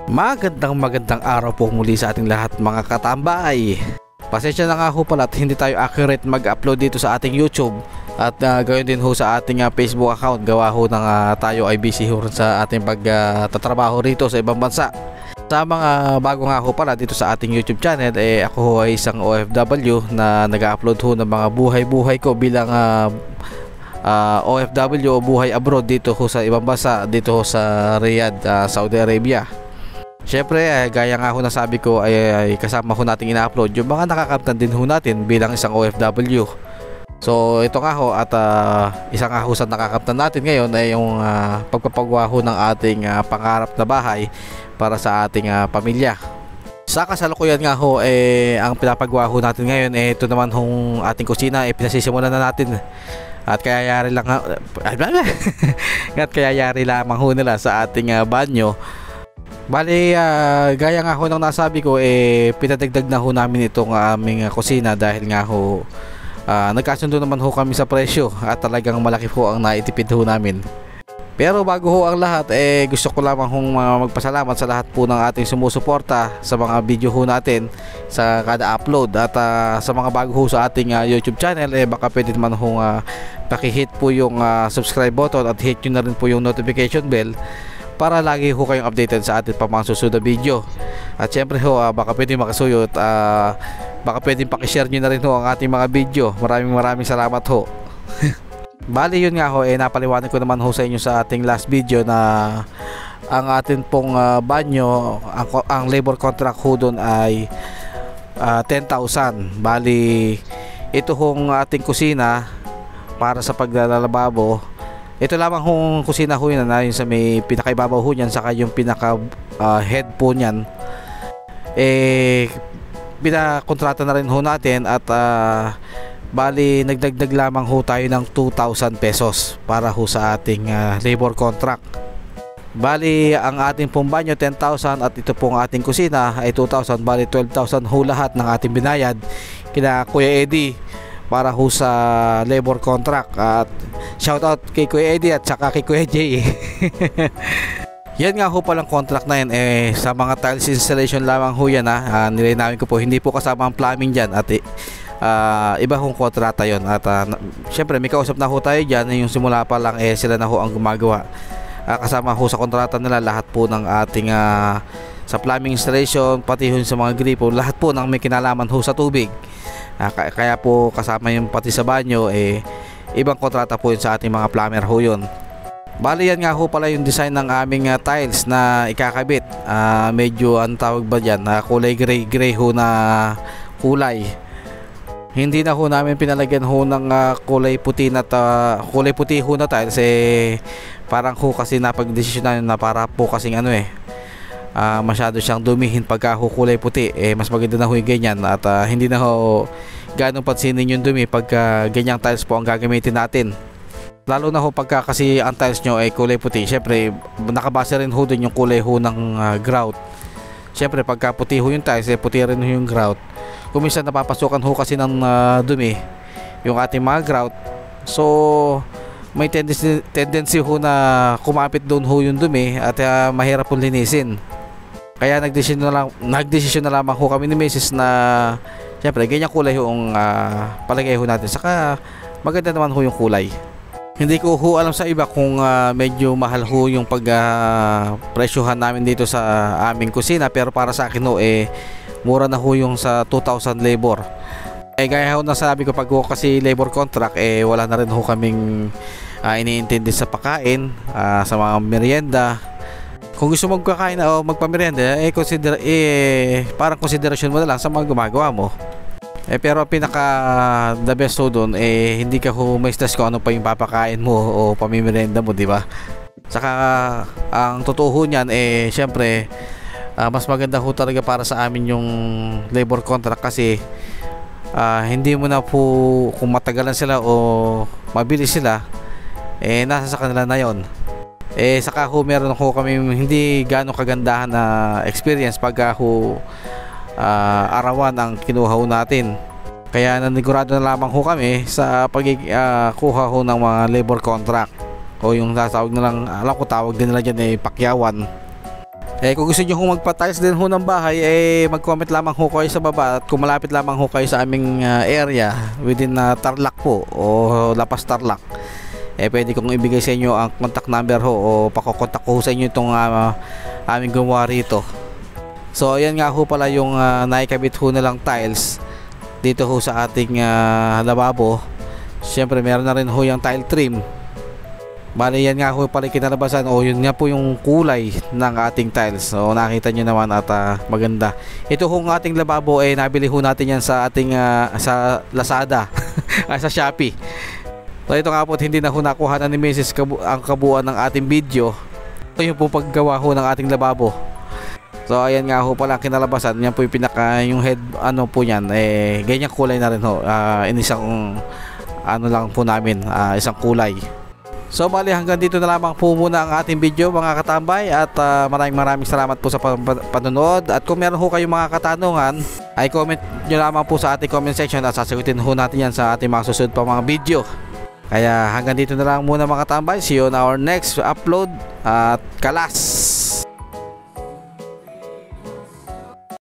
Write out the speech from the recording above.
Magandang araw po muli sa ating lahat mga katambay. Pasensya na nga ho pala at hindi tayo accurate mag-upload dito sa ating YouTube at gayon din ho sa ating Facebook account. Gawa ho ng tayo ay busy ho sa ating pagtatrabaho rito sa ibang bansa. Sa mga bago nga ho pala dito sa ating YouTube channel, ako ho ay isang OFW na nag-upload ho ng mga buhay-buhay ko bilang OFW o buhay abroad dito ho sa ibang bansa, dito ho sa Riyadh, Saudi Arabia. Syempre, gaya nga ho na sabi ko ay kasama ho nating ina-upload yung mga nakakamtan din ho natin bilang isang OFW. So ito nga ho at isang nga ho sa nakakamtan natin ngayon ay yung pagpapagawa ho ng ating pangarap na bahay para sa ating pamilya. Sa kasalukuyan nga ho ang pinapagawa ho natin ngayon ito naman hong ating kusina pinasisimulan na natin. At kaya yari lang at kaya yari lamang ho nila sa ating banyo. Bali, gaya nga ho nang nasabi ko, pinadagdag na ho namin itong aming kusina dahil nga ho nagkasundo naman ho kami sa presyo at talagang malaki ho ang naitipid ho namin. Pero bago ho ang lahat, gusto ko lamang hong magpasalamat sa lahat po ng ating sumusuporta sa mga video ho natin sa kada upload. At sa mga bago ho sa ating YouTube channel, baka pwede naman hong pakihit po yung subscribe button at hit nyo na rin po yung notification bell para lagi ho kayong updated sa ating mga susunod na video. At syempre ho, baka pwede makasuyo at baka pwede pakishare nyo na rin ho ang ating mga video. Maraming salamat ho. Bali yun nga ho, napaliwanag ko naman ho sa inyo sa ating last video na ang atin pong banyo, ang labor contract ho doon ay 10,000. Bali ito hong ating kusina para sa paglalababo. Ito lamang hong kusina ho yun na yung sa may pinakaibabaw ho niyan, saka yung pinaka head po niyan pinakontrata na rin ho natin at bali nagdagdag lamang ho tayo ng 2,000 pesos para ho sa ating labor contract. Bali ang ating pong banyo 10,000 at ito pong ating kusina ay 2,000. Bali 12,000 ho lahat ng ating binayad kina Kuya Eddie para ho sa labor contract. At shout out kay Kuya Eddie at saka kay Kuya Jay. Yan nga ho palang contract na yan sa mga tiles installation lamang ho yan nilinawin ko po, hindi po kasama ang plumbing dyan at iba hong kontrata yon. At syempre may kausap na ho tayo dyan, yung simula pa lang sila na ho ang gumagawa. Kasama ho sa kontrata nila lahat po ng ating sa plumbing installation, pati ho sa mga gripo, lahat po ng may kinalaman ho sa tubig. Kaya po kasama yung pati sa banyo ibang kontrata po yun sa ating mga plumber ho yun. Bali yan nga ho pala yung design ng aming tiles na ikakabit. Medyo ang tawag ba dyan, kulay gray ho na kulay. Hindi na ho namin pinalagyan ho ng kulay puti na kulay puti ho na tiles parang ho kasi napagdesisyon namin na para po kasing masyado siyang dumihin pagka ho kulay puti. Mas maganda na ho yung ganyan at hindi na ho ganong pansinin yung dumi pagka ganyang tiles po ang gagamitin natin. Lalo na ho pagka kasi ang tiles nyo ay kulay puti, syempre nakabase rin ho dun yung kulay ho ng grout. Syempre pagka puti ho yung tiles, puti rin ho yung grout. Kung minsan napapasukan ho kasi ng dumi yung ating mga grout, so may tendency ho na kumapit doon ho yung dumi at mahirap po linisin. Kaya nagdesisyon na lamang ho kami ni Mrs. na syempre ganyang kulay ho ang palagay ho natin, saka maganda naman ho yung kulay. Hindi ko ho alam sa iba kung medyo mahal ho yung presyohan namin dito sa aming kusina, pero para sa akin ho mura na ho yung sa 2,000 labor. Gaya ho na sabi ko, pag ho kasi labor contract wala na rin ho kaming iniintindi sa pagkain, sa mga merienda. Kung gusto magkakain o magpamerienda, parang konsiderasyon mo na lang sa mga gumagawa mo. Pero pinaka the best ho doon hindi ka ho may stress kung ano pa yung papakain mo o pamimerienda mo, di ba? Saka ang totoo ho niyan syempre mas maganda ho talaga para sa amin yung labor contract kasi hindi mo na po kung matagalan sila o mabilis sila, nasa sa kanila na yon. Saka ho meron ho kami hindi gano'ng kagandahan na experience pagka ho arawan ang kinuha ho natin. Kaya nanigurado na lamang ho kami sa pagkuha ho ng mga labor contract o yung tatawag na lang, alam ko tawag din nila dyan pakyawan. Kung gusto nyo hong magpa-tiles din ho ng bahay, mag-comment lamang ho kayo sa baba. At kung malapit lamang ho kayo sa aming area within Tarlac po o Lapas Tarlac, pwede kong ibigay sa inyo ang contact number ho o pakokontak ko sa inyo itong aming gumawa rito. So ayan nga ho pala yung naikabit ho na lang tiles dito ho sa ating lababo. Siyempre meron na rin ho yung tile trim. Bali yan nga ho pala kinalabasan o yun nga po yung kulay ng ating tiles. So nakita nyo naman at maganda. Ito hong ating lababo nabili ho natin yan sa ating sa Lazada ay sa Shopee. So ito nga po hindi na ho nakuha na ni Mrs. ang kabuuan ng ating video. Ito yung po paggawa ho ng ating lababo. So ayan nga ho pala kinalabasan. Yan po yung pinaka yung head po yan ganyan kulay na rin ho. In isang lang po namin isang kulay. So bali hanggang dito na lamang po muna ang ating video mga katambay at maraming salamat po sa panonood. At kung meron ho kayong mga katanungan ay comment nyo lamang po sa ating comment section at sasagutin ho natin yan sa ating mga susunod pa mga video. Kaya hanggang dito na lang muna mga katambay. See you on our next upload at kalas!